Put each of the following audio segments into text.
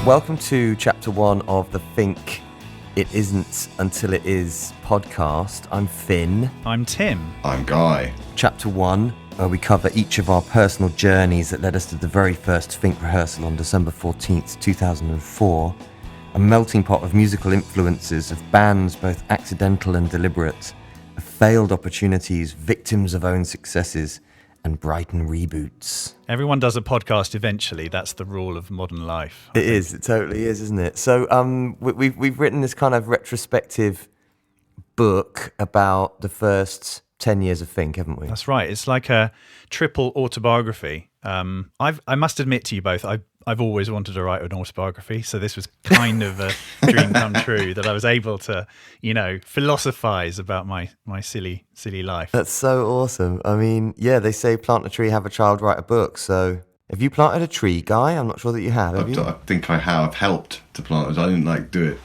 Welcome to Chapter 1 of the Fink It Isn't Until It Is podcast. I'm Finn. I'm Tim. I'm Guy. Chapter 1, where we cover each of our personal journeys that led us to the very first Fink rehearsal on December 14th, 2004. A melting pot of musical influences, of bands both accidental and deliberate, of failed opportunities, victims of own successes, and Brighton reboots. Everyone does a podcast eventually. That's the rule of modern life. It is. It totally is, isn't it? So we've written this kind of retrospective book about the first 10 years of Fink, haven't we? That's right. It's like a triple autobiography. I must admit to you both, I've always wanted to write an autobiography, so this was kind of a dream come true that I was able to, philosophize about my silly life. That's so awesome. I mean, yeah, they say plant a tree, have a child, write a book. So have you planted a tree, Guy? I'm not sure that you have you? I think I have helped to plant it. I didn't do it.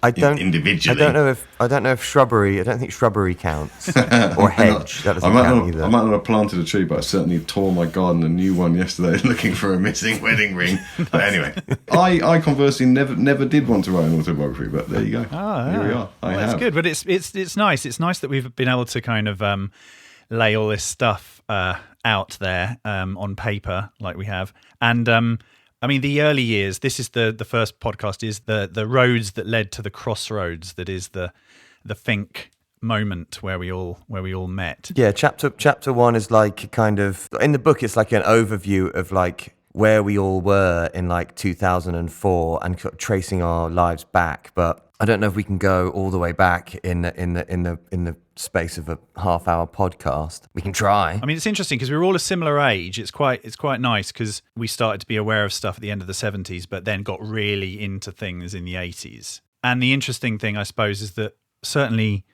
Individually. I don't know if shrubbery. I don't think shrubbery counts or hedge. That doesn't count either. I might not have planted a tree, but I certainly tore my garden a new one yesterday, looking for a missing wedding ring. But anyway, I conversely never did want to write an autobiography, but there you go. Here we are. That's good, but it's nice. It's nice that we've been able to kind of lay all this stuff out there on paper, like we have, and. I mean, the early years, this is the first podcast, is the roads that led to the crossroads, that is the Fink moment where we all met. Yeah, chapter 1 is like kind of, in the book, it's like an overview of like where we all were in like 2004 and tracing our lives back. But I don't know if we can go all the way back in the space of a half-hour podcast. We can try. I mean, it's interesting because we were all a similar age. It's quite nice because we started to be aware of stuff at the end of the 70s, but then got really into things in the 80s. And the interesting thing, I suppose, is that certainly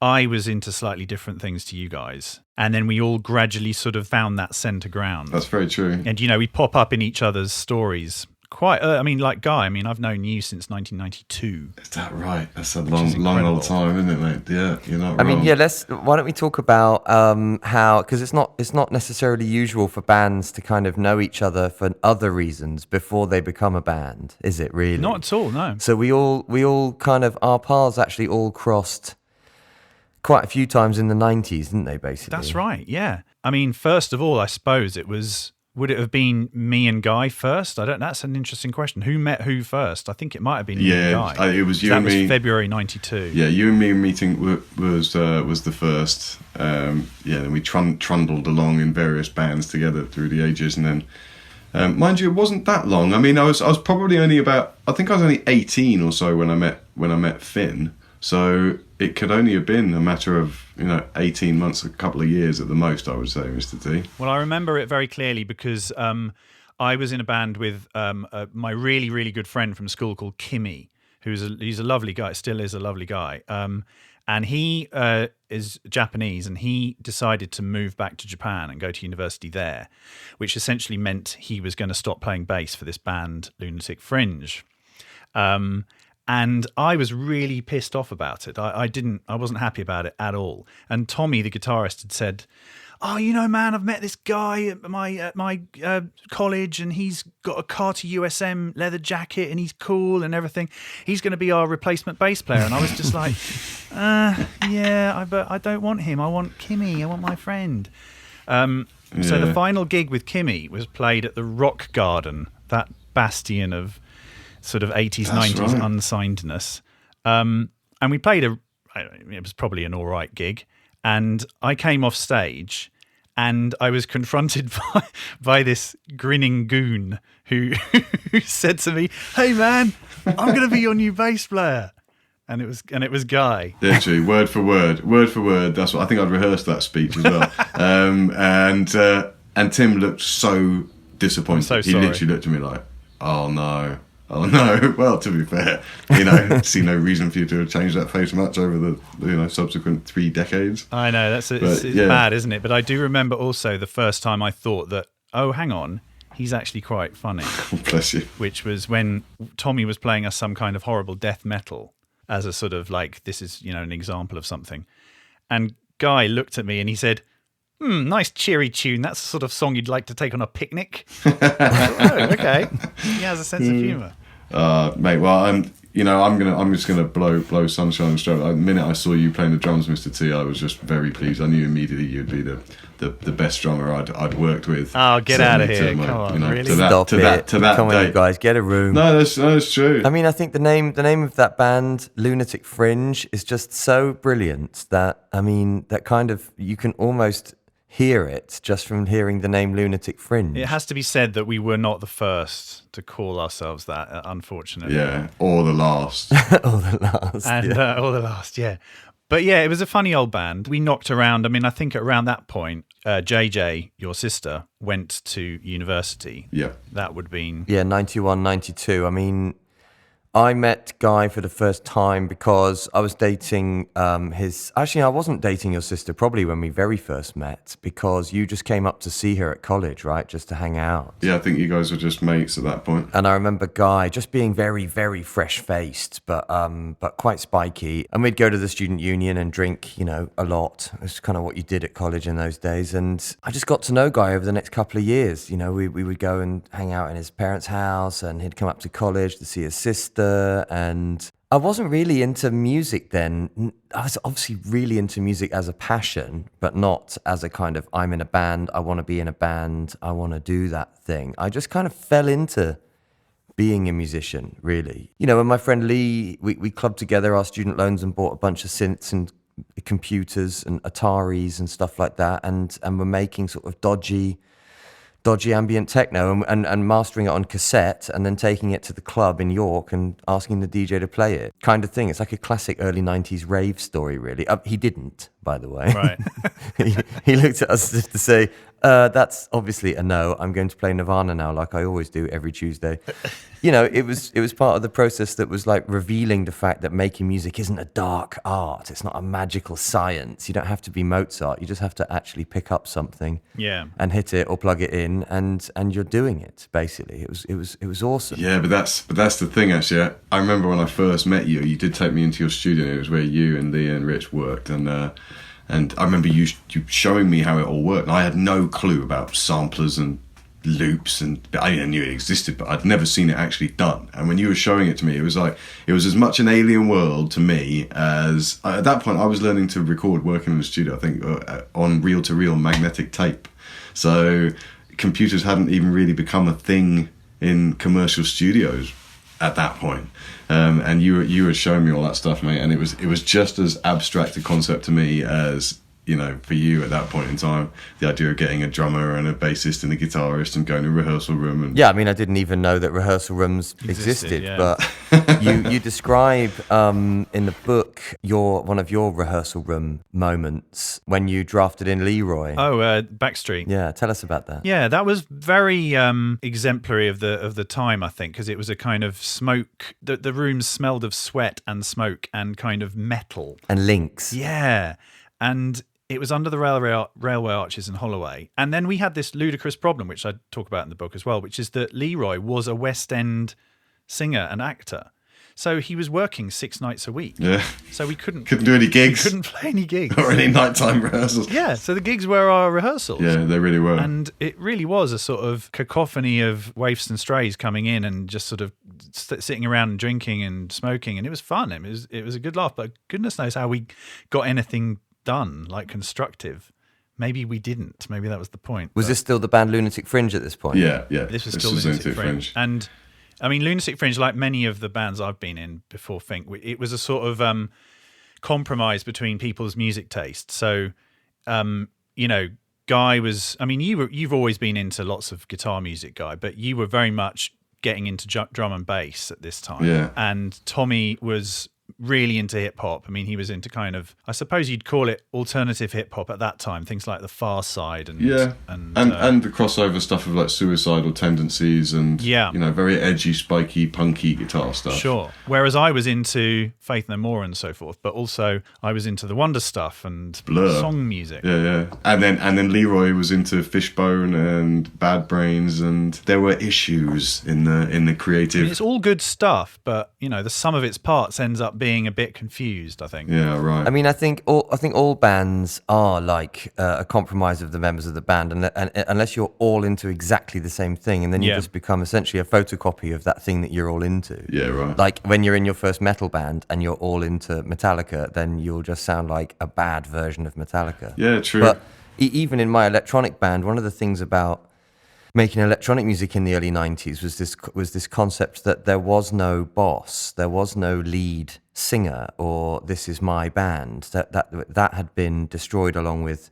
I was into slightly different things to you guys. And then we all gradually sort of found that centre ground. That's very true. And, we pop up in each other's stories quite, like Guy, I've known you since 1992. Is that right? That's a long old time, isn't it, mate? Yeah, you're not wrong. I mean, yeah, why don't we talk about how, because it's not necessarily usual for bands to kind of know each other for other reasons before they become a band, is it really? Not at all, no. So we all kind of, our paths actually all crossed quite a few times in the 90s, didn't they, basically? That's right, yeah. I mean, first of all, I suppose would it have been me and Guy first? That's an interesting question. Who met who first? I think it might have been you and Guy. It was you and me. That was February 92. Yeah, you and me meeting was the first. Then we trundled along in various bands together through the ages, and then, mind you, it wasn't that long. I mean, I was probably only I think I was only 18 or so when I met Finn. So it could only have been a matter of 18 months, a couple of years at the most, I would say, Mr. T. Well, I remember it very clearly because I was in a band with my really, really good friend from school called Kimmy, he's a lovely guy, still is a lovely guy. And he is Japanese, and he decided to move back to Japan and go to university there, which essentially meant he was going to stop playing bass for this band, Lunatic Fringe. And I was really pissed off about it. I wasn't happy about it at all. And Tommy, the guitarist, had said, "Oh, man, I've met this guy at my college, and he's got a Carter USM leather jacket, and he's cool and everything. He's going to be our replacement bass player." And I was just like, but I don't want him. I want Kimmy. I want my friend. So the final gig with Kimmy was played at the Rock Garden, that bastion of sort of 80s, that's 90s right. Unsignedness. And we played it was probably an all right gig. And I came off stage and I was confronted by this grinning goon who said to me, "Hey man, I'm going to be your new bass player." And it was Guy. Literally, word for word. That's what I think. I'd rehearsed that speech as well. And Tim looked so disappointed. So he literally looked at me like, "Oh no." Well, to be fair, see no reason for you to have changed that face much over the subsequent 3 decades. I know, it's bad, isn't it? But I do remember also the first time I thought that, oh, hang on, he's actually quite funny. Bless you. Which was when Tommy was playing us some kind of horrible death metal as a sort of like, this is, an example of something. And Guy looked at me and he said, nice cheery tune. That's the sort of song you'd like to take on a picnic. Oh, okay. He has a sense of humour. Mate, well, I'm just gonna blow sunshine straight. The minute I saw you playing the drums, Mr. T, I was just very pleased. I knew immediately you'd be the best drummer I'd worked with. Oh, get out of here! Come on, really? Stop it. Come on, day. you guys, get a room. No, that's true. I mean, I think the name of that band, Lunatic Fringe, is just so brilliant that that kind of, you can almost hear it just from hearing the name Lunatic Fringe. It has to be said that we were not the first to call ourselves that, unfortunately. Yeah, or the last. Or the last. And or the last, yeah. But yeah, it was a funny old band. We knocked around. I mean, I think around that point, JJ, your sister, went to university. Yeah. That would have been... Yeah, 91, 92. I mean, I met Guy for the first time because I was dating his... Actually, I wasn't dating your sister probably when we very first met, because you just came up to see her at college, right? Just to hang out. Yeah, I think you guys were just mates at that point. And I remember Guy just being very, very fresh-faced, but quite spiky. And we'd go to the student union and drink, a lot. It was kind of what you did at college in those days. And I just got to know Guy over the next couple of years. We would go and hang out in his parents' house, and he'd come up to college to see his sister. And I wasn't really into music then. I was obviously really into music as a passion, but not as a kind of, I'm in a band, I want to be in a band, I want to do that thing. I just kind of fell into being a musician, really. When my friend Lee, we clubbed together our student loans and bought a bunch of synths and computers and Ataris and stuff like that, and we're making sort of dodgy ambient techno and mastering it on cassette and then taking it to the club in York and asking the DJ to play it, kind of thing. It's like a classic early 90s rave story, really. He didn't, by the way. Right. he looked at us just to say, that's obviously a no. I'm going to play Nirvana now, like I always do every Tuesday. It was part of the process that was like revealing the fact that making music isn't a dark art. It's not a magical science. You don't have to be Mozart. You just have to actually pick up something, and hit it or plug it in, and you're doing it. Basically, it was awesome. Yeah, but that's the thing. Actually, I remember when I first met you. You did take me into your studio. It was where you and Leah and Rich worked, and I remember you showing me how it all worked. And I had no clue about samplers and loops, and I knew it existed, but I'd never seen it actually done. And when you were showing it to me, it was as much an alien world to me as, at that point I was learning to record working in the studio, I think on reel-to-reel magnetic tape. So computers hadn't even really become a thing in commercial studios at that point. And you were showing me all that stuff, mate, and it was just as abstract a concept to me as, for you at that point in time, the idea of getting a drummer and a bassist and a guitarist and going to a rehearsal room. And I didn't even know that rehearsal rooms existed. Yeah. But you describe in the book one of your rehearsal room moments when you drafted in Leroy. Oh, Backstreet. Yeah, tell us about that. Yeah, that was very exemplary of the time, I think, because it was a kind of smoke. The room smelled of sweat and smoke and kind of metal and links. Yeah, and it was under the railway arches in Holloway. And then we had this ludicrous problem, which I talk about in the book as well, which is that Leroy was a West End singer and actor. So he was working 6 nights a week. Yeah. So we couldn't do any gigs. We couldn't play any gigs. Or any nighttime rehearsals. Yeah, so the gigs were our rehearsals. Yeah, they really were. And it really was a sort of cacophony of waifs and strays coming in and just sort of sitting around and drinking and smoking. And it was fun. It was a good laugh. But goodness knows how we got anything done, like constructive. Maybe we didn't. Maybe that was the point. Was this still the band Lunatic Fringe at this point? Yeah. This was still Lunatic Fringe. And I mean, Lunatic Fringe, like many of the bands I've been in before Fink, it was a sort of compromise between people's music tastes. So, Guy was, you've always been into lots of guitar music, Guy, but you were very much getting into drum and bass at this time. Yeah. And Tommy was really into hip hop. I mean, he was into kind of, I suppose you'd call it alternative hip hop at that time, things like the Far Side and and the crossover stuff of like Suicidal Tendencies and very edgy, spiky, punky guitar stuff. Sure. Whereas I was into Faith No More and so forth, but also I was into the Wonder stuff and Blur song music. Yeah. And then Leroy was into Fishbone and Bad Brains, and there were issues in the creative. I mean, it's all good stuff, but the sum of its parts ends up being a bit confused, I think. Yeah, right. I mean, I think all bands are like a compromise of the members of the band, and unless you're all into exactly the same thing, and then you Yeah. just become essentially a photocopy of that thing that you're all into. Yeah, right. Like when you're in your first metal band and you're all into Metallica, then you'll just sound like a bad version of Metallica. Yeah, true. But even in my electronic band, one of the things about making electronic music in the early 90s was this concept that there was no boss, there was no lead singer, or this is my band. That had been destroyed, along with,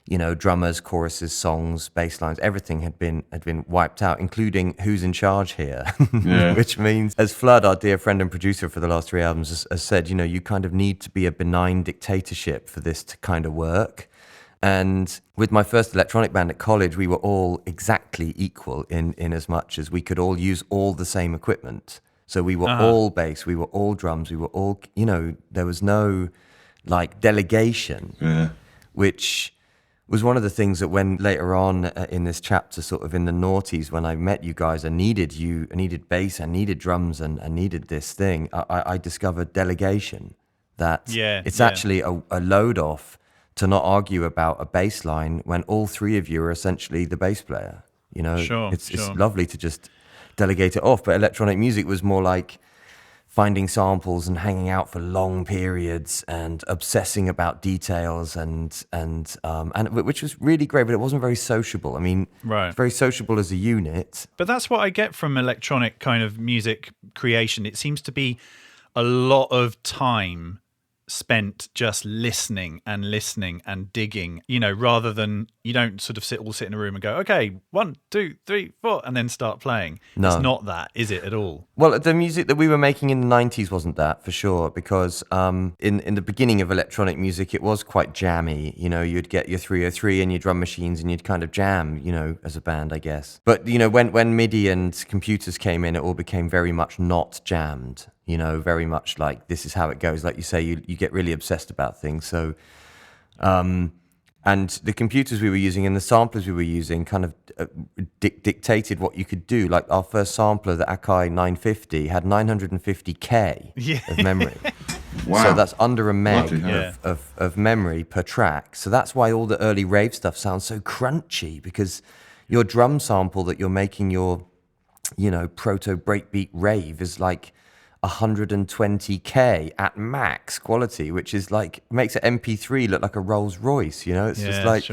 you know, drummers, choruses, songs, bass lines. Everything had been wiped out, including who's in charge here. Yeah. Which means, as Flood, our dear friend and producer for the last 3 albums, has said, you know, you kind of need to be a benign dictatorship for this to kind of work. And with my first electronic band at college, we were all exactly equal in as much as we could all use all the same equipment. So we were all bass, we were all drums, we were all, you know, there was no like delegation, Yeah. which was one of the things that when later on in this chapter, sort of in the noughties, when I met you guys, I needed bass, I needed drums, and I needed this thing. I discovered delegation, that it's actually a load off to not argue about a bass line when all three of you are essentially the bass player. You know, it's lovely to just delegate it off. But electronic music was more like finding samples and hanging out for long periods and obsessing about details and which was really great, but it wasn't very sociable. I mean, it's very sociable as a unit. But that's what I get from electronic kind of music creation. It seems to be a lot of time spent just listening and digging, you know, rather than you don't sort of sit in a room and go, okay, 1, 2, 3, 4, and then start playing. No. It's not that, is it, at all? Well, the music that we were making in the 90s wasn't that, for sure, because in the beginning of electronic music, it was quite jammy. You know, you'd get your 303 and your drum machines and you'd kind of jam, you know, as a band, I guess. But, you know, when MIDI and computers came in, it all became very much not jammed. You know, very much like this is how it goes. Like you say, you get really obsessed about things. So, and the computers we were using and the samplers we were using kind of dictated what you could do. Like our first sampler, the Akai 950, had 950K of memory. Wow. So that's under a meg Bloody of memory per track. So that's why all the early rave stuff sounds so crunchy, because your drum sample that you're making your, you know, proto breakbeat rave is like 120K at max quality, which is like makes an MP3 look like a Rolls Royce, you know. It's just like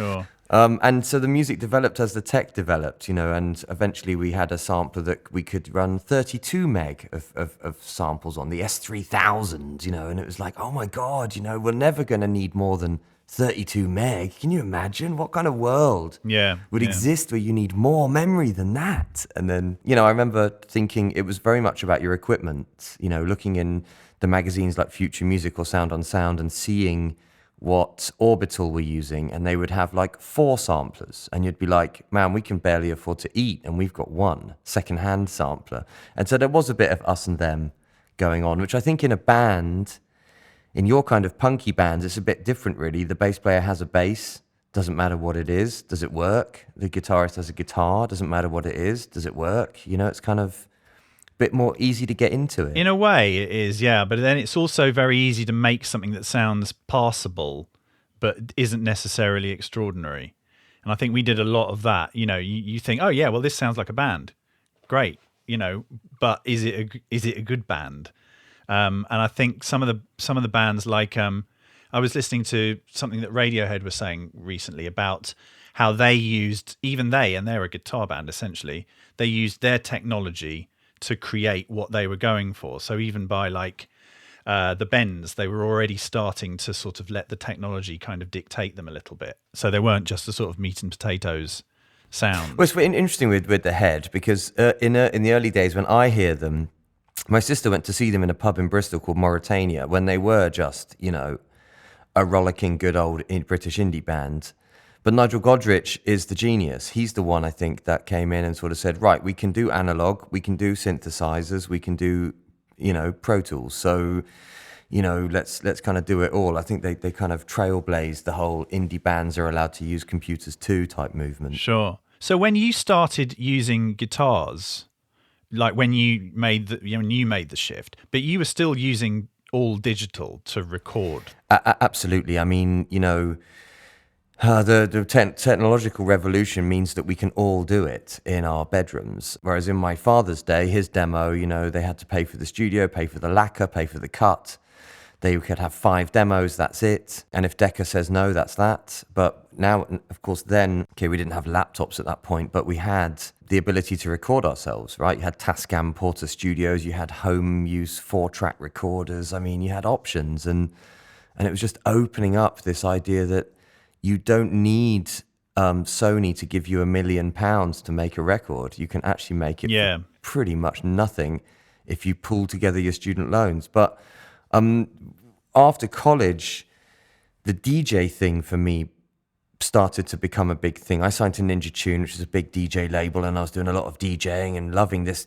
and so the music developed as the tech developed, you know, and eventually we had a sampler that we could run 32 meg of samples on, the S3000, you know, and it was like, oh my god, you know, we're never going to need more than 32 meg. Can you imagine what kind of world would exist where you need more memory than that? And then, you know, I remember thinking it was very much about your equipment, you know, looking in the magazines like Future Music or Sound on Sound and seeing what Orbital were using, and they would have like 4 samplers, and you'd be like, man, we can barely afford to eat, and we've got 1 second-hand sampler. And so there was a bit of us and them going on, which I think in a band, in your kind of punky bands, it's a bit different, really. The bass player has a bass, doesn't matter what it is, does it work? The guitarist has a guitar, doesn't matter what it is, does it work? You know, it's kind of a bit more easy to get into it. In a way, it is, yeah. But then it's also very easy to make something that sounds passable, but isn't necessarily extraordinary. And I think we did a lot of that. You know, you think, oh yeah, well, this sounds like a band, great, you know, but is it a good band? And I think some of the bands, like I was listening to something that Radiohead was saying recently about how they used, even they, and they're a guitar band essentially, they used their technology to create what they were going for. So even by like the bends, they were already starting to sort of let the technology kind of dictate them a little bit. So they weren't just a sort of meat and potatoes sound. Well, it's interesting with the Head, because in the early days when I hear them, my sister went to see them in a pub in Bristol called Mauritania when they were just, you know, a rollicking good old British indie band. But Nigel Godrich is the genius. He's the one, I think, that came in and sort of said, right, we can do analog, we can do synthesizers, we can do, you know, Pro Tools. So, you know, let's kind of do it all. I think they kind of trailblazed the whole indie bands are allowed to use computers too type movement. Sure. So when you started using guitars, like when you made the shift, but you were still using all digital to record. Absolutely. I mean, the technological revolution means that we can all do it in our bedrooms. Whereas in my father's day, his demo, they had to pay for the studio, pay for the lacquer, pay for the cut. They could have 5 demos, that's it. And if Decca says no, that's that. But now, of course, we didn't have laptops at that point, but we had the ability to record ourselves, right? You had Tascam Porta Studios, you had home use 4-track recorders. I mean, you had options. And it was just opening up this idea that you don't need Sony to give you £1 million to make a record. You can actually make it for pretty much nothing if you pull together your student loans. But after college, the DJ thing for me started to become a big thing. I signed to Ninja Tune, which is a big DJ label, and I was doing a lot of DJing and loving this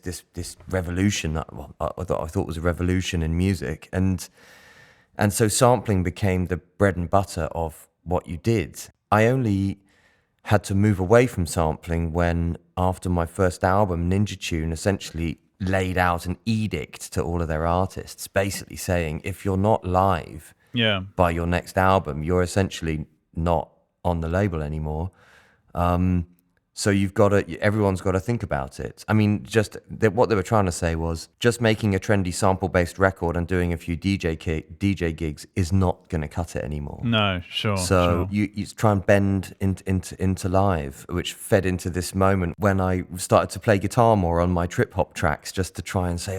revolution that I thought was a revolution in music. And so sampling became the bread and butter of what you did. I only had to move away from sampling when, after my first album, Ninja Tune essentially laid out an edict to all of their artists, basically saying, if you're not live by your next album, you're essentially not on the label anymore. So everyone's got to think about it. I mean, what they were trying to say was just making a trendy sample-based record and doing a few DJ gigs is not going to cut it anymore. No, sure. So you try and bend into live, which fed into this moment when I started to play guitar more on my trip-hop tracks, just to try and say,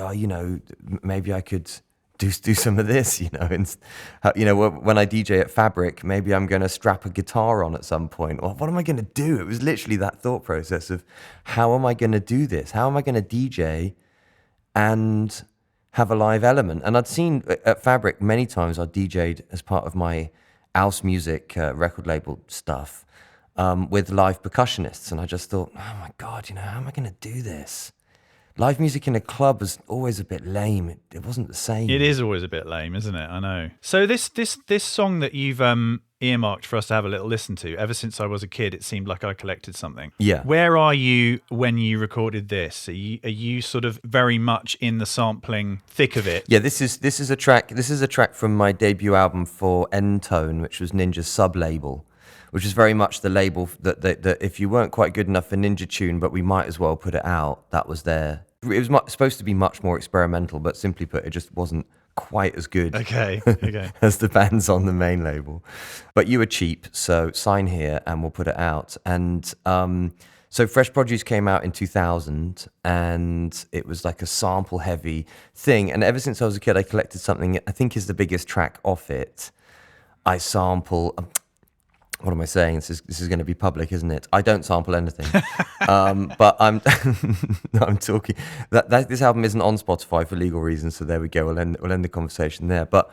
maybe I could do some of this, and when I DJ at Fabric, maybe I'm going to strap a guitar on at some point. Or what am I going to do? It was literally that thought process of, how am I going to do this? How am I going to DJ and have a live element? And I'd seen at Fabric many times, I DJ'd as part of my house music record label stuff with live percussionists. And I just thought, oh my God, how am I going to do this? Live music in a club was always a bit lame. It wasn't the same. It is always a bit lame, isn't it? I know. So this song that you've earmarked for us to have a little listen to, Ever Since I Was a Kid, It Seemed Like I Collected Something. Yeah. Where are you when you recorded this? Are you sort of very much in the sampling thick of it? Yeah, this is a track from my debut album for N-Tone, which was Ninja's sub-label, which is very much the label that if you weren't quite good enough for Ninja Tune, but we might as well put it out, that was there. It was supposed to be much more experimental, but simply put, it just wasn't quite as good as the bands on the main label. But you were cheap, so sign here and we'll put it out. And so Fresh Produce came out in 2000, and it was like a sample-heavy thing. And Ever Since I Was a Kid, I collected something I think is the biggest track off it. I sample... What am I saying? This is going to be public, isn't it? I don't sample anything, but I'm talking that this album isn't on Spotify for legal reasons. So there we go. We'll end the conversation there. But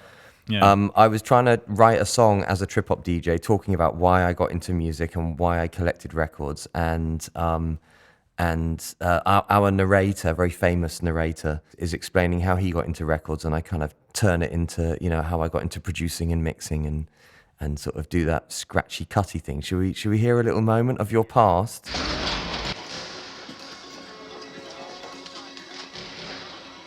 I was trying to write a song as a trip hop DJ, talking about why I got into music and why I collected records, and our narrator, very famous narrator, is explaining how he got into records, and I kind of turn it into how I got into producing and mixing and sort of do that scratchy cutty thing. Should we hear a little moment of your past?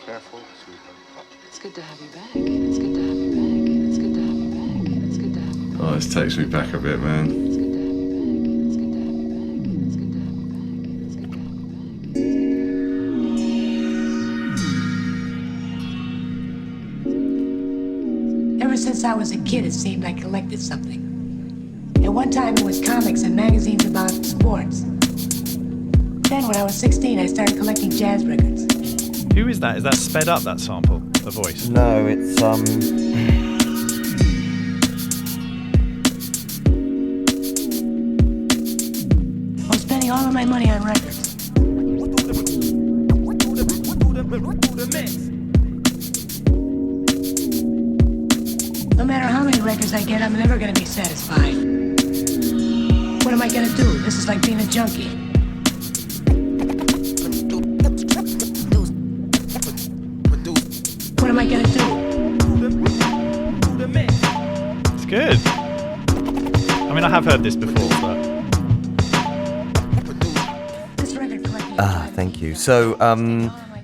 Careful, sweetheart. It's good to have you back. It's good to have you back. It's good to have you back. It's good to have you back. Oh, this takes me back a bit, man. It's good to have you back. It's good to have you back. It's good to have you back. It's good to have you back. Ever since I was a kid, it seemed I collected something. At one time, it was comics and magazines about sports. Then, when I was 16, I started collecting jazz records. Who is that? Is that sped up, that sample, the voice? No, it's I was spending all of my money on records. No matter how many records I get, I'm never going to be satisfied. What am I going to do? This is like being a junkie. What am I going to do? It's good. I mean, I have heard this before, but... This record collecting. thank you. So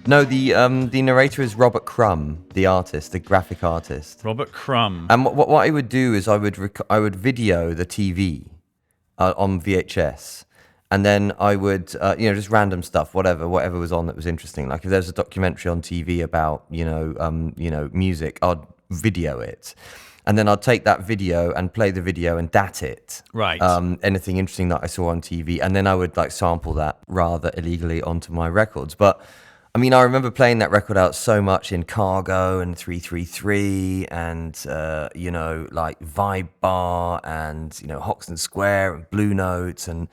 No, the narrator is Robert Crumb, the artist, the graphic artist. Robert Crumb. And what I would do is I would video the TV on VHS, and then I would just random stuff, whatever was on that was interesting. Like if there's a documentary on TV about music, I'd video it, and then I'd take that video and play the video and dat it. Right. Anything interesting that I saw on TV, and then I would like sample that rather illegally onto my records. But I mean, I remember playing that record out so much in Cargo and 333 and, like Vibe Bar and, Hoxton Square and Blue Notes and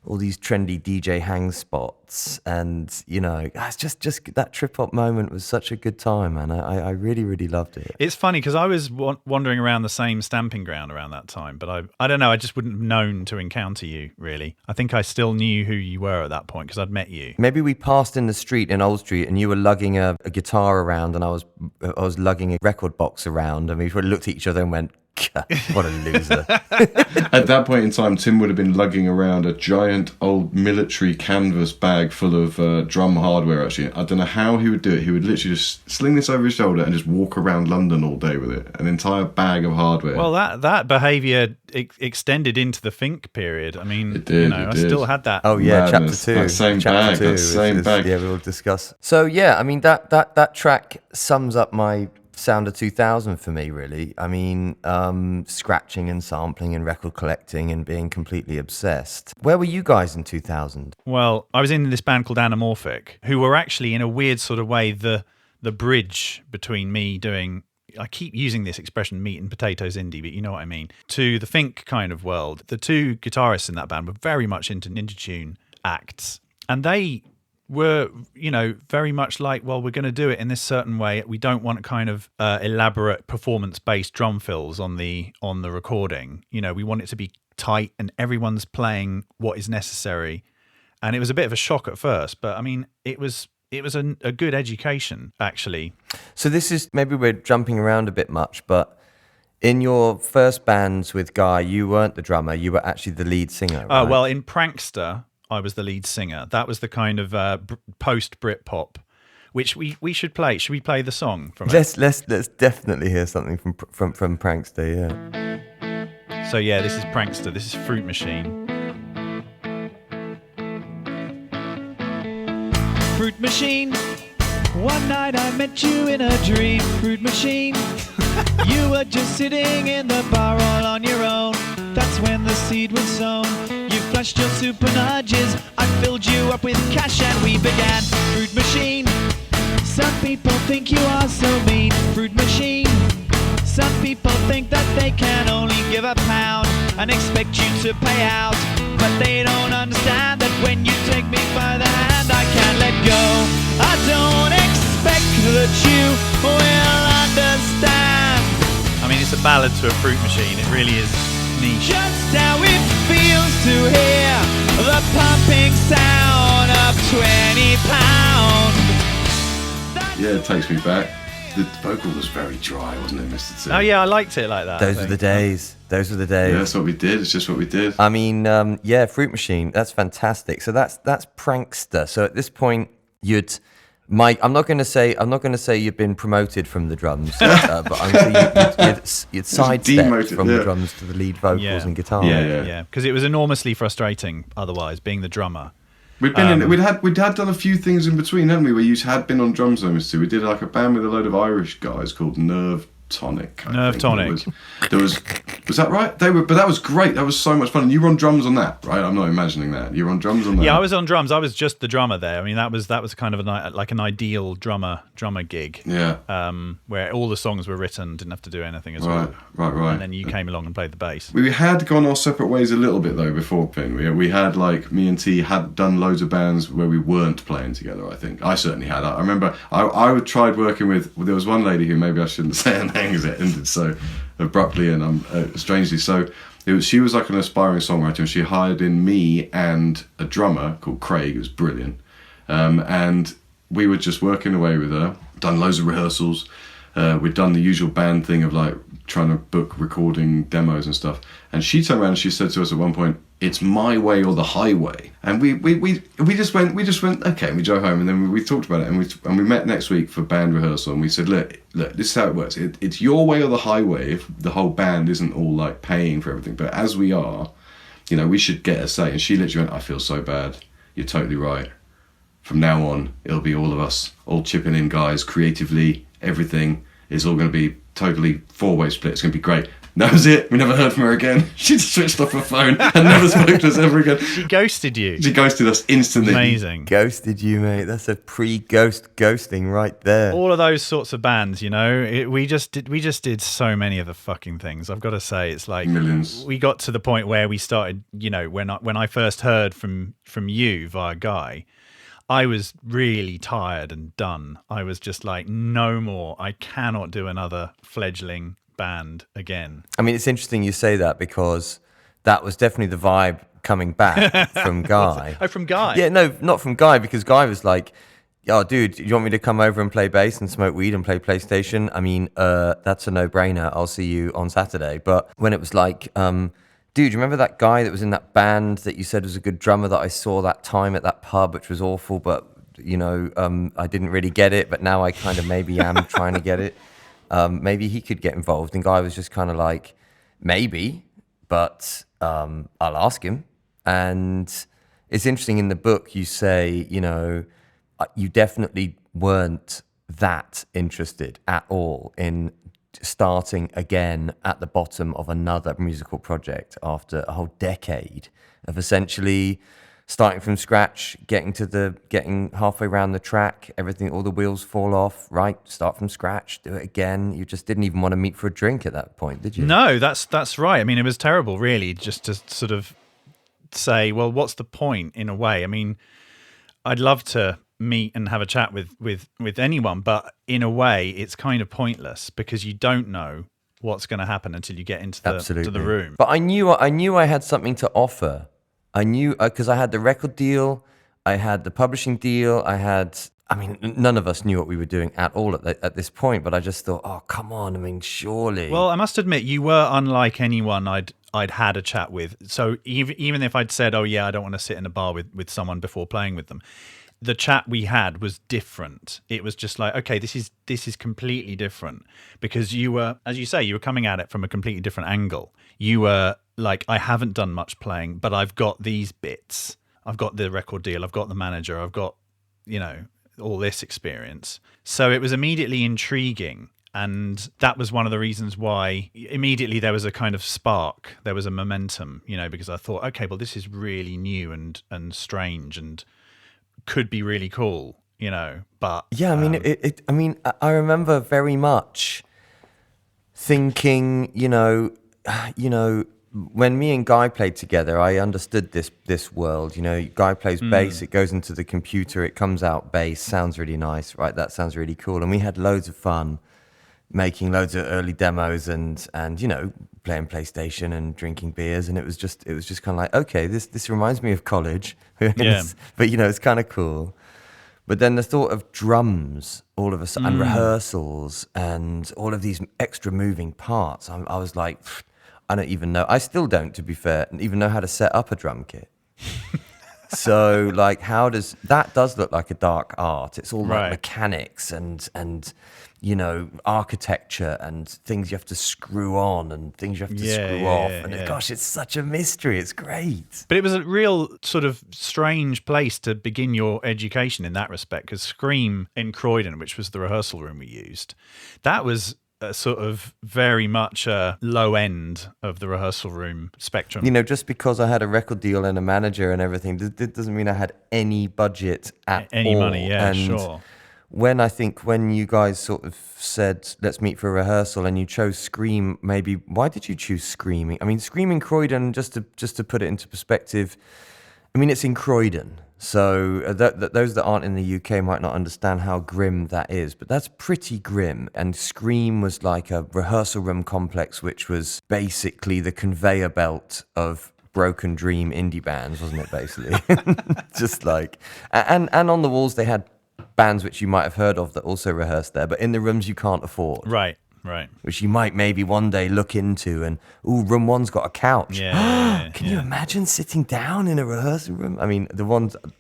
all these trendy DJ hang spots. And, it's just that trip-hop moment was such a good time, man. I really, really loved it. It's funny because I was wandering around the same stamping ground around that time, but I don't know, I just wouldn't have known to encounter you, really. I think I still knew who you were at that point because I'd met you. Maybe we passed in the street in Old Street and you were lugging a guitar around and I was lugging a record box around, and we looked at each other and went, what a loser. At that point in time, Tim would have been lugging around a giant old military canvas bag full of drum hardware, actually. I don't know how he would do it. He would literally just sling this over his shoulder and just walk around London all day with it. An entire bag of hardware. Well, that behaviour extended into the Fink period. I mean, it did, I still had that. Oh, yeah, Madness. chapter 2. That same bag. Yeah, we'll discuss. So, yeah, I mean, that track sums up my sound of 2000 for me, really. I mean, scratching and sampling and record collecting and being completely obsessed. Where were you guys in 2000? Well, I was in this band called Anamorphic, who were actually, in a weird sort of way, the bridge between me doing, I keep using this expression, meat and potatoes indie, but you know what I mean, to the Fink kind of world. The two guitarists in that band were very much into Ninja Tune acts, and they were, very much like, well, we're going to do it in this certain way. We don't want kind of elaborate performance-based drum fills on the recording. We want it to be tight and everyone's playing what is necessary. And it was a bit of a shock at first, but I mean, it was a good education, actually. So this is, maybe we're jumping around a bit much, but in your first bands with Guy, you weren't the drummer, you were actually the lead singer, right? Well, in Prankster, I was the lead singer. That was the kind of post Britpop, which we should play. Should we play the song from it? Let's definitely hear something from Prankster. Yeah. So yeah, this is Prankster. This is Fruit Machine. Fruit Machine. One night I met you in a dream. Fruit Machine. You were just sitting in the bar all on your own. That's when the seed was sown. You flashed your super nudges. I filled you up with cash and we began. Fruit Machine. Some people think you are so mean. Fruit Machine. Some people think that they can only give a pound and expect you to pay out. But they don't understand that when you take me by the hand, I can't let go. I don't expect that you will understand. I mean, it's a ballad to a Fruit Machine. It really is niche. Just how it feels to hear the pumping sound of 20 pound. Yeah, it takes me back. The vocal was very dry, wasn't it, Mr. T? Oh yeah, I liked it like that. Those were the days. Those were the days. Yeah, that's what we did. It's just what we did. I mean, Fruit Machine. That's fantastic. So that's Prankster. So at this point, I'm not going to say you've been promoted from the drums, but I'm going to say you'd sidestepped from the drums to the lead vocals and guitar. Yeah, because it was enormously frustrating otherwise, being the drummer. We'd been we'd had done a few things in between, hadn't we? Where you had been on drums, too. We did like a band with a load of Irish guys called Nerve Tonic. Nerve Tonic. Was that right? But that was great. That was so much fun. And you were on drums on that, right? I'm not imagining that. You were on drums on that. Yeah, I was on drums. I was just the drummer there. I mean, that was kind of an ideal drummer gig. Yeah. Where all the songs were written, didn't have to do anything as well. Right. And then you came along and played the bass. We had gone our separate ways a little bit though before Pin. We had, like, me and T had done loads of bands where we weren't playing together. I think I certainly had. I remember I tried working with. There was one lady who, maybe I shouldn't say her name because it ended so abruptly and strangely. So she was like an aspiring songwriter, and she hired in me and a drummer called Craig. It was brilliant, and we were just working away with her. Done loads of rehearsals. We'd done the usual band thing of like trying to book recording demos and stuff. And she turned around and she said to us at one point, "It's my way or the highway." And we just went okay. And we drove home, and then we talked about it, and we met next week for band rehearsal, and we said, look, this is how it works. It's your way or the highway if the whole band isn't all like paying for everything. But as we are, you know, we should get a say. And she literally went, I feel so bad. You're totally right. From now on, it'll be all of us, all chipping in, guys, creatively. Everything is all going to be totally 4-way split. It's going to be great. That was it. We never heard from her again. She just switched off her phone and never spoke to us ever again. She ghosted you. She ghosted us instantly. Amazing. Ghosted you, mate. That's a pre-ghost ghosting right there. All of those sorts of bands, you know, we just did so many of the fucking things. I've got to say, it's like Millions. We got to the point where we started, you know, when I first heard from you via Guy, I was really tired and done. I was just like, no more. I cannot do another fledgling band again. I mean, it's interesting you say that because that was definitely the vibe coming back from Guy. Oh, from Guy? Yeah, no, not from Guy, because Guy was like, oh, dude, do you want me to come over and play bass and smoke weed and play PlayStation? I mean, that's a no-brainer. I'll see you on Saturday. But when it was like, dude, you remember that guy that was in that band that you said was a good drummer that I saw that time at that pub, which was awful, but, you know, I didn't really get it, but now I kind of maybe am trying to get it. Maybe he could get involved. And Guy was just kind of like, maybe, but I'll ask him. And it's interesting in the book, you say, you know, you definitely weren't that interested at all in starting again at the bottom of another musical project after a whole decade of essentially starting from scratch, getting halfway around the track, everything, all the wheels fall off, right? Start from scratch, do it again. You just didn't even want to meet for a drink at that point, did you? No, that's right. I mean, it was terrible, really, just to sort of say, well, what's the point in a way? I mean, I'd love to meet and have a chat with anyone, but in a way, it's kind of pointless because you don't know what's going to happen until you get into to the room. But I knew I had something to offer. I knew, because I had the record deal, I had the publishing deal, I mean, none of us knew what we were doing at all at this point, but I just thought, oh, come on, I mean, surely. Well, I must admit, you were unlike anyone I'd had a chat with. So even if I'd said, oh, yeah, I don't want to sit in a bar with someone before playing with them, the chat we had was different. It was just like, okay, this is completely different because you were, as you say, you were coming at it from a completely different angle. You were like, I haven't done much playing, but I've got these bits. I've got the record deal. I've got the manager. I've got, you know, all this experience. So it was immediately intriguing. And that was one of the reasons why immediately there was a kind of spark. There was a momentum, you know, because I thought, okay, well, this is really new and strange and could be really cool, you know. But yeah, I mean, I remember very much thinking, you know, when me and Guy played together, I understood this world. You know, Guy plays bass, it goes into the computer, it comes out bass, sounds really nice, right? That sounds really cool. And we had loads of fun making loads of early demos and you know, playing PlayStation and drinking beers. And it was just kind of like, okay, this reminds me of college. Yeah. But, you know, it's kind of cool. But then the thought of drums all of a sudden, and rehearsals and all of these extra moving parts, I was like, I don't even know. I still don't, to be fair, even know how to set up a drum kit. So, like, that does look like a dark art. It's all like mechanics and you know, architecture and things you have to screw on and things you have to screw off. And gosh, it's such a mystery. It's great. But it was a real sort of strange place to begin your education in that respect, because Scream in Croydon, which was the rehearsal room we used, that was sort of very much a low end of the rehearsal room spectrum. You know, just because I had a record deal and a manager and everything, that doesn't mean I had any budget at all. Any money, yeah, and sure. When you guys sort of said, let's meet for a rehearsal, and you chose Scream, maybe, why did you choose Screaming? I mean, Scream in Croydon, just to put it into perspective, I mean, it's in Croydon. So those that aren't in the UK might not understand how grim that is, but that's pretty grim. And Scream was like a rehearsal room complex, which was basically the conveyor belt of broken dream indie bands, wasn't it, basically? Just like, and on the walls they had bands which you might have heard of that also rehearsed there, but in the rooms you can't afford. Right. Right. which you might maybe one day look into. And room one's got a couch. Yeah. Can you imagine sitting down in a rehearsal room? I mean,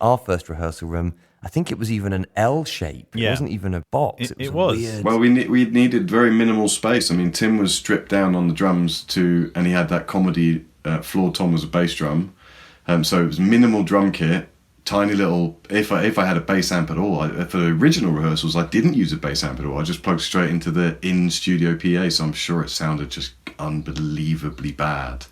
our first rehearsal room, I think it was even an L shape. It Yeah. wasn't even a box. It was. Weird. Well, we needed very minimal space. I mean, Tim was stripped down on the drums and he had that comedy floor tom as a bass drum. So it was minimal drum kit, tiny little. If I had a bass amp at all, for the original rehearsals, I didn't use a bass amp at all. I just plugged straight into the in-studio PA. So I'm sure it sounded just unbelievably bad.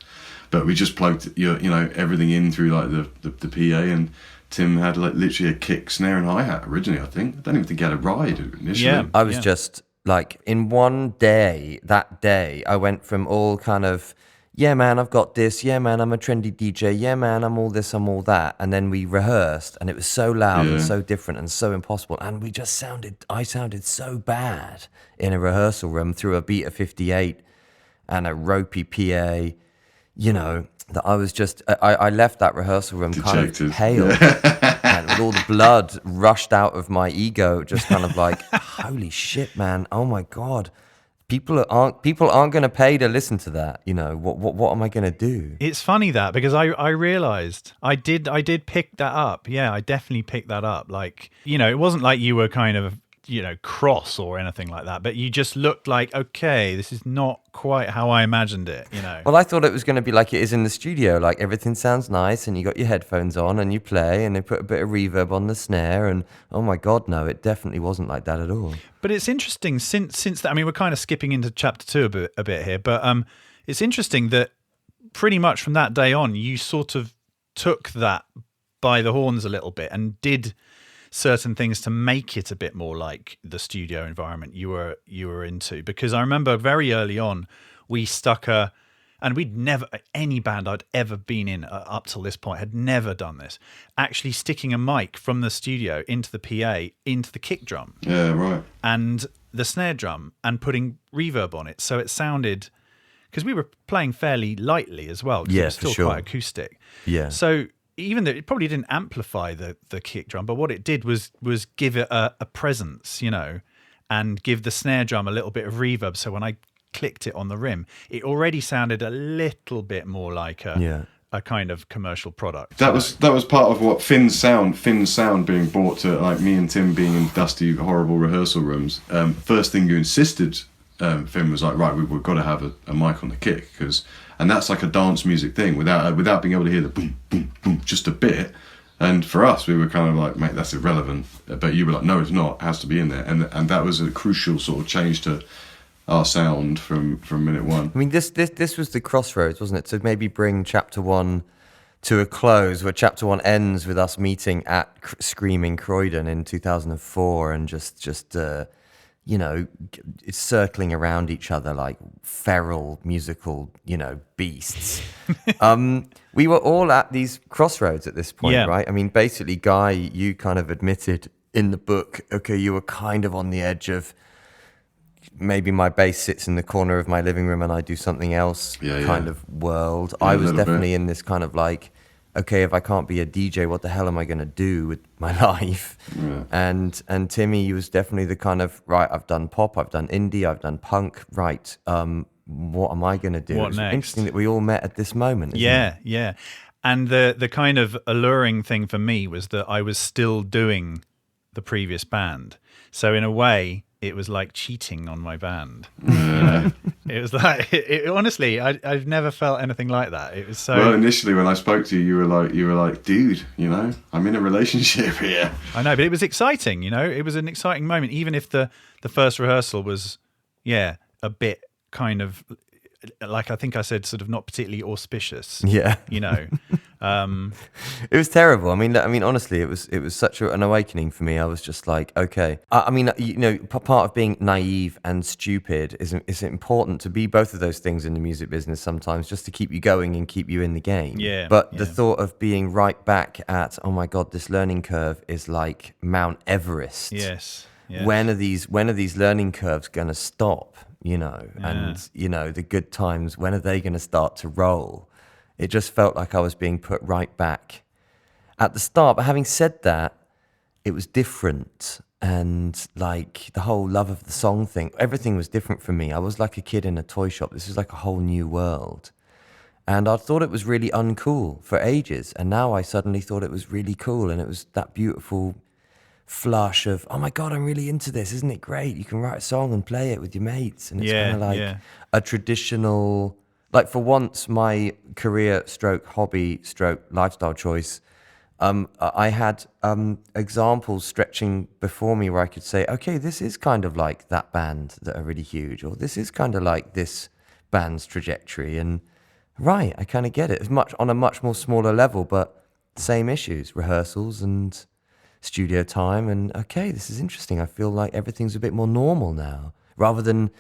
But we just plugged everything in through like the PA, and Tim had like literally a kick, snare, and hi-hat originally. I think I don't even think he had a ride initially. Yeah. I was just like, in one day, that day, I went from all kind of, yeah, man, I've got this. Yeah, man, I'm a trendy DJ. Yeah, man, I'm all this, I'm all that. And then we rehearsed, and it was so loud and so different and so impossible. And I sounded so bad in a rehearsal room through a Beta 58 and a ropey PA, that I was just, I left that rehearsal room Dejected. kind of pale. And with all the blood rushed out of my ego, just kind of like, holy shit, man. Oh my God. People aren't going to pay to listen to that. What am I going to do? It's funny that, because I realized I did pick that up. Yeah, I definitely picked that up. Like, it wasn't like you were kind of, cross or anything like that, but you just looked like, okay, this is not quite how I imagined it, Well, I thought it was going to be like it is in the studio. Like, everything sounds nice and you got your headphones on and you play and they put a bit of reverb on the snare, and oh my God, no, it definitely wasn't like that at all. But it's interesting since that. I mean, we're kind of skipping into chapter 2 a bit here, but it's interesting that pretty much from that day on, you sort of took that by the horns a little bit and did certain things to make it a bit more like the studio environment you were into. Because I remember very early on, we stuck and we'd never, any band I'd ever been in up till this point had never done this, actually sticking a mic from the studio into the PA, into the kick drum. Yeah, right. And the snare drum, and putting reverb on it. So it sounded, because we were playing fairly lightly as well. Yeah, it was still for sure. quite acoustic. Yeah. So even though it probably didn't amplify the kick drum, but what it did was give it a presence, and give the snare drum a little bit of reverb. So when I clicked it on the rim, it already sounded a little bit more like a kind of commercial product. That was part of what Finn's sound being brought to, like, me and Tim being in dusty, horrible rehearsal rooms. First thing you insisted, Finn was like, right, we've got to have a mic on the kick, and that's like a dance music thing without being able to hear the boom boom boom just a bit. And for us, we were kind of like, mate, that's irrelevant. But you were like, no, it's not. It has to be in there. And that was a crucial sort of change to our sound from minute one. I mean, this was the Crossroads, wasn't it? To maybe bring chapter 1 to a close, where chapter 1 ends with us meeting at Screaming Croydon in 2004, and just it's circling around each other like feral musical, beasts. We were all at these crossroads at this point, right? I mean, basically, Guy, you kind of admitted in the book, okay, you were kind of on the edge of, maybe my bass sits in the corner of my living room and I do something else kind of world. I was definitely in this kind of like, okay, if I can't be a DJ, what the hell am I going to do with my life? Yeah. And Timmy was definitely the kind of, right, I've done pop, I've done indie, I've done punk, right, what am I going to do? What next? Interesting that we all met at this moment, isn't it? Yeah. And the kind of alluring thing for me was that I was still doing the previous band. So in a way, it was like cheating on my band. It was like, honestly, I've never felt anything like that. It was so. Well, initially when I spoke to you, you were like, dude, I'm in a relationship here. I know, but it was exciting. It was an exciting moment, even if the first rehearsal was, a bit kind of, like I think I said, sort of not particularly auspicious. Yeah. It was terrible. I mean, honestly, it was such an awakening for me. I was just like, okay. I mean, part of being naive and stupid is important to be both of those things in the music business sometimes, just to keep you going and keep you in the game. Yeah. But the thought of being right back at, oh my God, this learning curve is like Mount Everest. Yes. When are these learning curves going to stop? And the good times, when are they going to start to roll? It just felt like I was being put right back at the start. But having said that, it was different. and like the whole love of the song thing, everything was different for me. I was like a kid in a toy shop. This was like a whole new world. And I thought it was really uncool for ages. And now I suddenly thought it was really cool. And it was that beautiful flush of, oh my God, I'm really into this. Isn't it great? You can write a song and play it with your mates. And it's kind of like a traditional, like for once, my career stroke hobby stroke lifestyle choice, I had examples stretching before me where I could say, okay, this is kind of like that band that are really huge, or this is kind of like this band's trajectory. And right, I kind of get it. It's much on a much more smaller level, but same issues, rehearsals and studio time. And okay, this is interesting. I feel like everything's a bit more normal now, rather than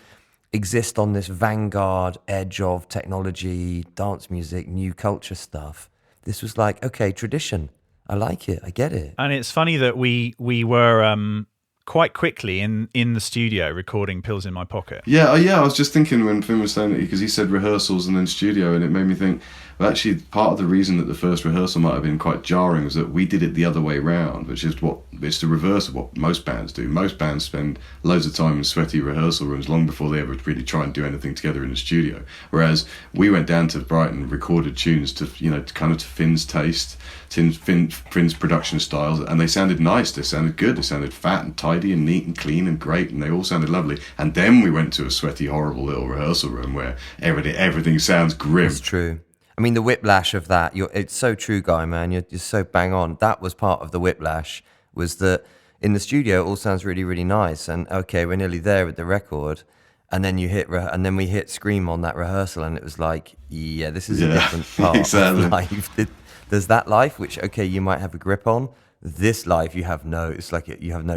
exist on this vanguard edge of technology, dance music, new culture stuff. This was like, okay, tradition. I like it. I get it. And it's funny that we were quite quickly in the studio recording Pills in My Pocket. Yeah, I was just thinking when Finn was saying that, because he said rehearsals and then studio, and it made me think, well, actually, part of the reason that the first rehearsal might have been quite jarring was that we did it the other way round, which is it's the reverse of what most bands do. Most bands spend loads of time in sweaty rehearsal rooms long before they ever really try and do anything together in the studio. Whereas we went down to Brighton, recorded tunes to kind of to Finn's taste, Finn's production styles, and they sounded nice. They sounded good. They sounded fat and tidy and neat and clean and great, and they all sounded lovely. And then we went to a sweaty, horrible little rehearsal room where everything sounds grim. It's true. I mean, the whiplash of that, it's so true, Guy, man. You're so bang on. That was part of the whiplash, was that in the studio, it all sounds really, really nice. And okay, we're nearly there with the record. And then and then we hit Scream on that rehearsal, and it was like, yeah, this is a different part exactly. of life. There's that life, which, okay, you might have a grip on. This life, you have no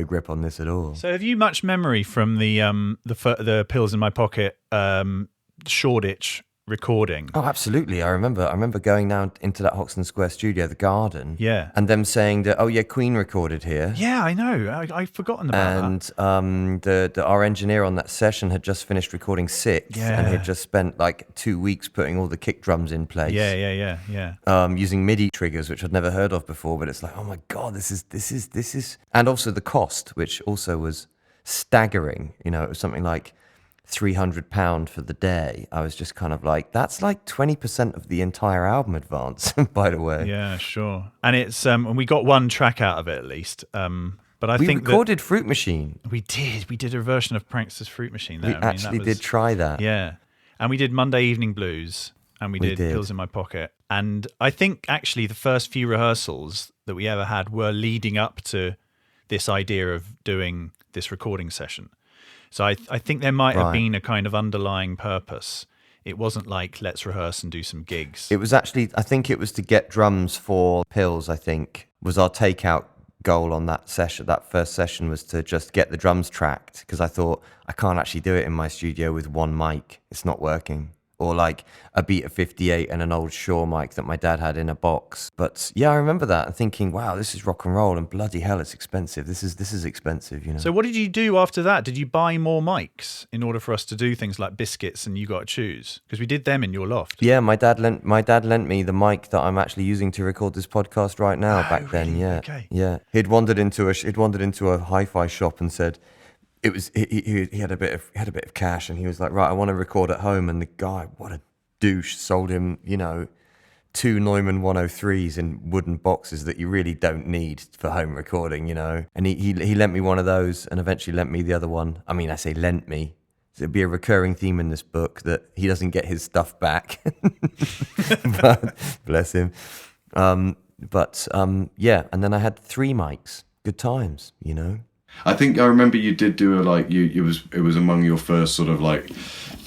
grip on this at all. So have you much memory from the Pills in My Pocket Shoreditch recording? Oh, absolutely. I remember going down into that Hoxton Square studio, the Garden. Yeah. And them saying that, oh yeah, Queen recorded here. Yeah, I know. I've forgotten about that. And our engineer on that session had just finished recording Sixth, and he'd just spent like 2 weeks putting all the kick drums in place. Yeah. Using MIDI triggers, which I'd never heard of before, but it's like, oh my God, this is, and also the cost, which also was staggering. You know, it was something like £300 for the day. I was just kind of like, that's like 20% of the entire album advance, by the way. Yeah, sure. And it's and we got one track out of it at least. But I think we recorded Fruit Machine. We did a version of Prankster's Fruit Machine there. We actually did try that. Yeah. And we did Monday Evening Blues, and we did Pills in My Pocket. And I think actually the first few rehearsals that we ever had were leading up to this idea of doing this recording session. So I think there might have been a kind of underlying purpose. It wasn't like, let's rehearse and do some gigs. It was actually, I think it was to get drums for Pills, I think, was our takeout goal on that session. That first session was to just get the drums tracked, because I thought, I can't actually do it in my studio with one mic. It's not working. Or like a Beta 58 and an old Shure mic that my dad had in a box. But yeah, I remember that and thinking, wow, this is rock and roll, and bloody hell, it's expensive. This is expensive, you know. So what did you do after that? Did you buy more mics in order for us to do things like Biscuits and You Gotta Choose? Because we did them in your loft. Yeah, my dad lent me the mic that I'm actually using to record this podcast right now. Back then, yeah, okay. Yeah. He'd wandered into a hi-fi shop and said, it was he had a bit of cash, and he was like, right, I want to record at home. And the guy, what a douche, sold him, you know, 2 Neumann 103s in wooden boxes that you really don't need for home recording, you know. And he lent me one of those, and eventually lent me the other one. I mean, I say lent me. It'd be a recurring theme in this book that he doesn't get his stuff back. But, bless him. Yeah, and then I had 3 mics. Good times, you know. I think I remember you did do it was among your first sort of like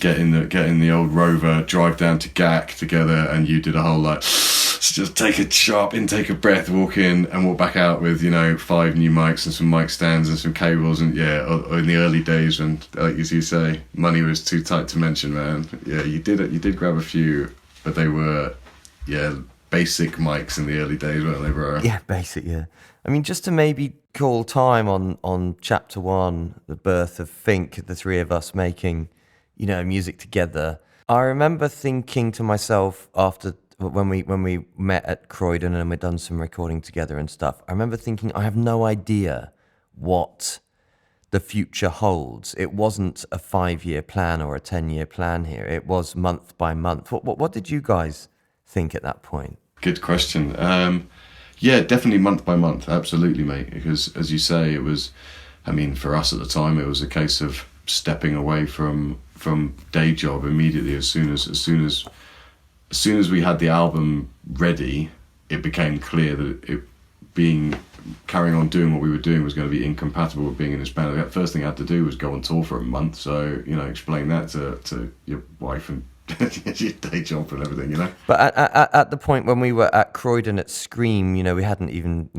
get in the old Rover, drive down to GAC together, and you did a whole like just take a sharp intake of breath, walk in and walk back out with, you know, 5 new mics and some mic stands and some cables. And yeah, in the early days when, like as you say, money was too tight to mention, man. Yeah, you did grab a few, but they were basic mics in the early days, weren't they, bro? Yeah, basic, yeah. I mean, just to maybe call time on chapter 1, the birth of Fink, the 3 of us making, you know, music together. I remember thinking to myself after when we met at Croydon and we'd done some recording together and stuff, I remember thinking, I have no idea what the future holds. It wasn't a 5-year plan or a 10-year plan here. It was month by month. What did you guys think at that point? Good question. Yeah, definitely month by month. Absolutely, mate. Because as you say, it was, I mean, for us at the time, it was a case of stepping away from day job immediately. As soon as we had the album ready, it became clear that carrying on doing what we were doing was going to be incompatible with being in this band. The first thing I had to do was go on tour for a month. So, explain that to your wife and your day job and everything, But at the point when we were at Croydon at Scream, we hadn't even,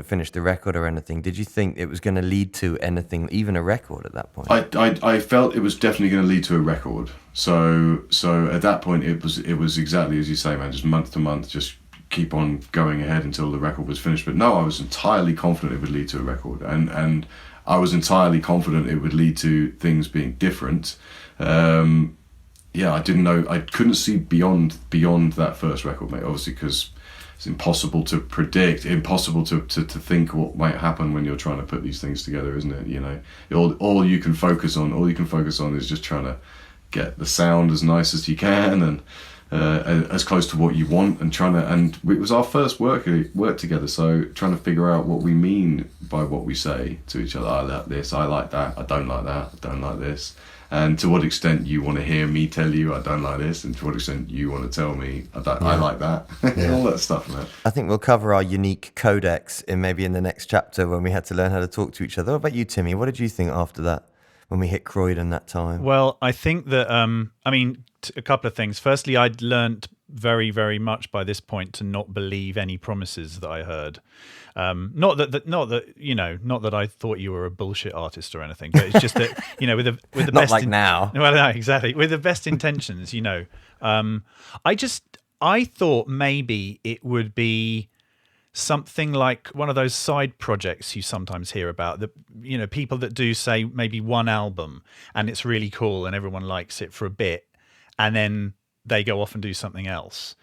finished the record or anything. Did you think it was going to lead to anything, even a record at that point? I felt it was definitely going to lead to a record. So at that point, it was exactly as you say, man, just month to month, just keep on going ahead until the record was finished. But no, I was entirely confident it would lead to a record, and I was entirely confident it would lead to things being different. I didn't know, I couldn't see beyond that first record, mate, obviously, because it's impossible to predict, impossible to think what might happen when you're trying to put these things together, isn't it? All you can focus on is just trying to get the sound as nice as you can and as close to what you want, and it was our first work together, so trying to figure out what we mean by what we say to each other. I like this, I like that, I don't like that, I don't like this, and to what extent you want to hear me tell you I don't like this, and to what extent you want to tell me I like that. All that stuff, man. I think we'll cover our unique codex in the next chapter when we had to learn how to talk to each other. What about you, Timmy? What did you think after that, when we hit Croydon that time? Well, I think that, a couple of things. Firstly, I'd learnt very, very much by this point to not believe any promises that I heard. Not that I thought you were a bullshit artist or anything, but it's just that, with the Not best like now. Well, no, exactly. With the best intentions, I thought maybe it would be something like one of those side projects you sometimes hear about, that people that do, say, maybe one album and it's really cool and everyone likes it for a bit, and then they go off and do something else.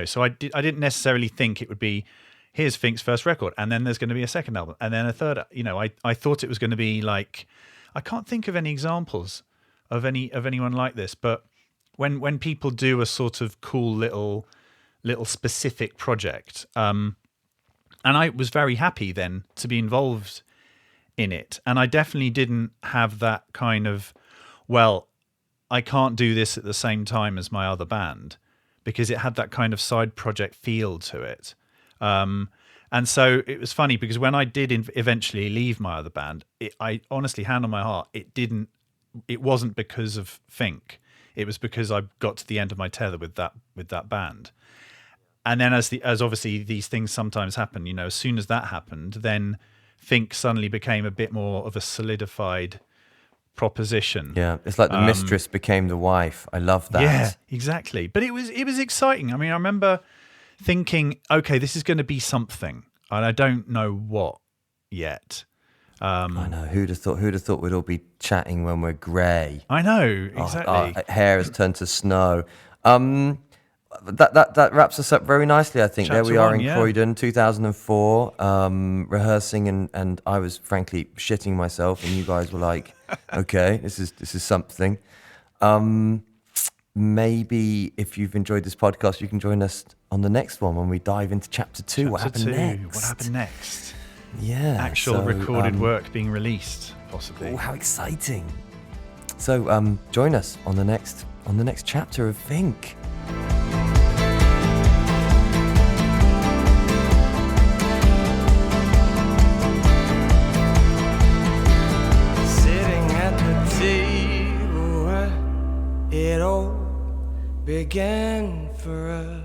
So I didn't necessarily think it would be, here's Fink's first record, and then there's going to be a second album, and then a third. I thought it was going to be like, I can't think of any examples of anyone like this, but when people do a sort of cool little specific project, and I was very happy then to be involved in it, and I definitely didn't have that kind of, well, I can't do this at the same time as my other band, because it had that kind of side project feel to it. And so it was funny because when I did eventually leave my other band, I honestly, hand on my heart, it wasn't because of Fink. It was because I got to the end of my tether with that band. And then as obviously these things sometimes happen, as soon as that happened, then Fink suddenly became a bit more of a solidified proposition. Yeah, it's like the mistress became the wife. I love that. Yeah, exactly. But it was exciting. I mean, I remember thinking, okay, this is going to be something, and I don't know what yet. I know. Who'd have thought we'd all be chatting when we're grey? I know, exactly. Our hair has turned to snow. That wraps us up very nicely, I think. Chapter there we are 1, in Croydon, 2004, rehearsing, and I was frankly shitting myself, and you guys were like, okay, this is something. Maybe if you've enjoyed this podcast, you can join us on the next one when we dive into chapter 2. What happened next? What happened next? Yeah. Actual recorded work being released, possibly. Oh, how exciting. So join us on the next chapter of Fink. Sitting at the table where it all began for us.